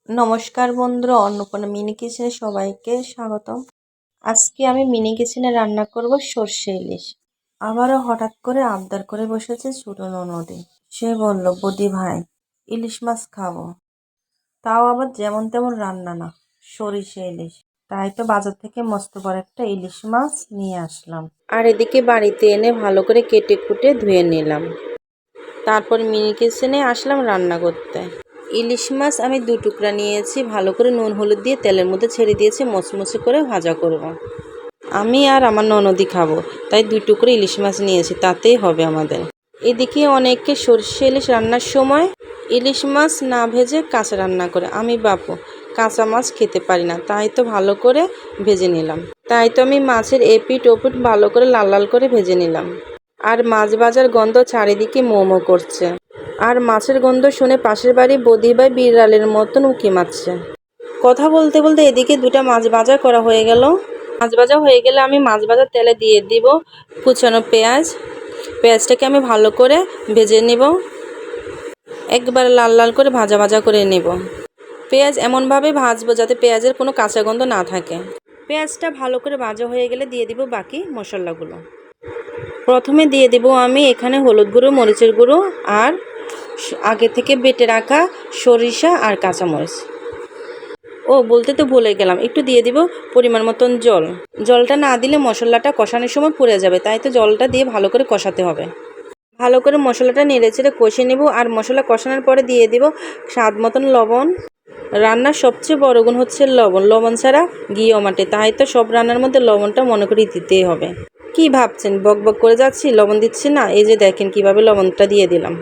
নমস্কার বন্ধুরা, অন্নপূর্ণা মিনি কিচেনে সবাইকে স্বাগতম। আজকে আমি মিনি কিচেনে রান্না করব সর্ষে ইলিশ। আবারও হঠাৎ করে আবদার করে বসেছে ছোট ননদী। সে বলল, বৌদি ভাই ইলিশ মাছ খাবো। তাও আবার যেমন তেমন রান্না না, সরিষা ইলিশ। তাই তো বাজার থেকে মস্ত বড় একটা ইলিশ মাছ নিয়ে আসলাম। আর এদিকে বাড়িতে এনে ভালো করে কেটে কুটে ধুয়ে নিলাম। তারপর মিনি কিচেনে আসলাম রান্না করতে। ইলিশ মাছ আমি 2 টুকরা নিয়েছি, ভালো করে নুন হলুদ দিয়ে তেলের মধ্যে ছেড়ে দিয়েছি, মচমচে করে ভাজা করব। আমি আর আমার ননদই খাবো, তাই 2 টুকরো ইলিশ মাছ নিয়েছি, তাতেই হবে আমাদের। এদিকে অনেকে সরষে ইলিশ রান্নার সময় ইলিশ মাছ না ভেজে কাঁচা রান্না করে। আমি বাপু কাঁচা মাছ খেতে পারি না, তাই তো ভালো করে ভেজে নিলাম। তাই তো আমি মাছের এপিট ওপিট ভালো করে লাল লাল করে ভেজে নিলাম। আর মাছ ভাজার গন্ধ চারিদিকে মোমো করছে। আর মাছের গন্ধ শুনে পাশের বাড়ি বৌদি ভাই বিড়ালের মতন উঁকি মারছে। কথা বলতে বলতে এদিকে 2টা মাছ ভাজা করা হয়ে গেল। মাছ ভাজা হয়ে গেলে আমি মাছ ভাজার তেলে দিয়ে দিব কুচানো পেঁয়াজ। পেঁয়াজটাকে আমি ভালো করে ভেজে নেব, একবার লাল লাল করে ভাজা ভাজা করে নেব। পেঁয়াজ এমনভাবে ভাজবো যাতে পেঁয়াজের কোনো কাঁচা গন্ধ না থাকে। পেঁয়াজটা ভালো করে ভাজা হয়ে গেলে দিয়ে দিব বাকি মশলাগুলো। প্রথমে দিয়ে দিব আমি এখানে হলুদ গুঁড়ো, মরিচের গুঁড়ো আর আগে থেকে বেটে রাখা সরিষা আর কাঁচামরিচ। বলতে তো ভুলে গেলাম, একটু দিয়ে দিব পরিমাণ মতন জল। জলটা না দিলে মশলাটা কষানোর সময় পুড়ে যাবে, তাই তো জলটা দিয়ে ভালো করে কষাতে হবে। ভালো করে মশলাটা নেড়েচেড়ে কষে নেব। আর মশলা কষানোর পরে দিয়ে দিব স্বাদ মতন লবণ। রান্নার সবচেয়ে বড় গুণ হচ্ছে লবণ। লবণ ছাড়া ঘি অমাটে, তাই তো সব রান্নার মধ্যে লবণটা মনে করে দিতেই হবে। কি ভাবছেন বক বক করে যাচ্ছি, লবণ দিচ্ছি না? এই যে দেখেন কিভাবে লবণটা দিয়ে দিলাম।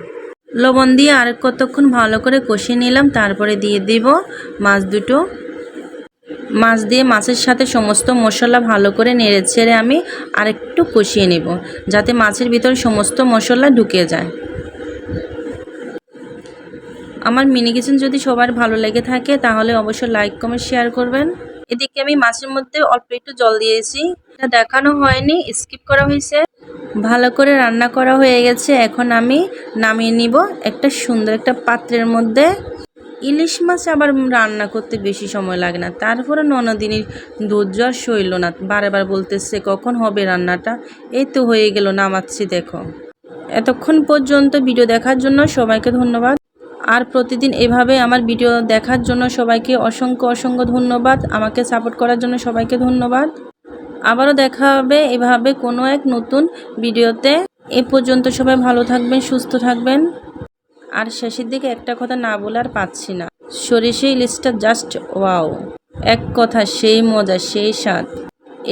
লবণ দিয়ে আর কতক্ষণ ভালো করে কষিয়ে নিলাম। তারপরে দিয়ে দিব মাছ দুটো। মাছ দিয়ে মাছের সাথে সমস্ত মশলা ভালো করে নেড়েচেড়ে আমি আরেকটু কষিয়ে নেব, যাতে মাছের ভিতর সমস্ত মশলা ঢুকে যায়। আমার মিনি কিচেন যদি সবার ভালো লেগে থাকে তাহলে অবশ্যই লাইক কমেন্ট শেয়ার করবেন। এদিকে আমি মাছের মধ্যে অল্প একটু জল দিয়েছি, এটা দেখানো হয়নি, স্কিপ করা হয়েছে। ভালো করে রান্না করা হয়ে গেছে, এখন আমি নামিয়ে নিব একটা সুন্দর একটা পাত্রের মধ্যে। ইলিশ মাছ আবার রান্না করতে বেশি সময় লাগে না, তারপরে ননদিনীর ধৈর্য আর সইল না, বারবার বলতেছে কখন হবে রান্নাটা। এই তো হয়ে গেল, নামাচ্ছি দেখো। এতক্ষণ পর্যন্ত ভিডিও দেখার জন্য সবাইকে ধন্যবাদ। আর প্রতিদিন এভাবে আমার ভিডিও দেখার জন্য সবাইকে অসংখ্য অসংখ্য ধন্যবাদ। আমাকে সাপোর্ট করার জন্য সবাইকে ধন্যবাদ। আবারও দেখা হবে এভাবে কোনো এক নতুন ভিডিওতে। এ পর্যন্ত সবাই ভালো থাকবেন, সুস্থ থাকবেন। আর শেষের দিকে একটা কথা না বলে আর পাচ্ছি না, সরিষা ইলিশটা জাস্ট ওয়াও, এক কথা সেই মজা সেই স্বাদ।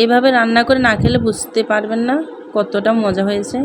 এভাবে রান্না করে না খেলে বুঝতে পারবেন না কতটা মজা হয়েছে।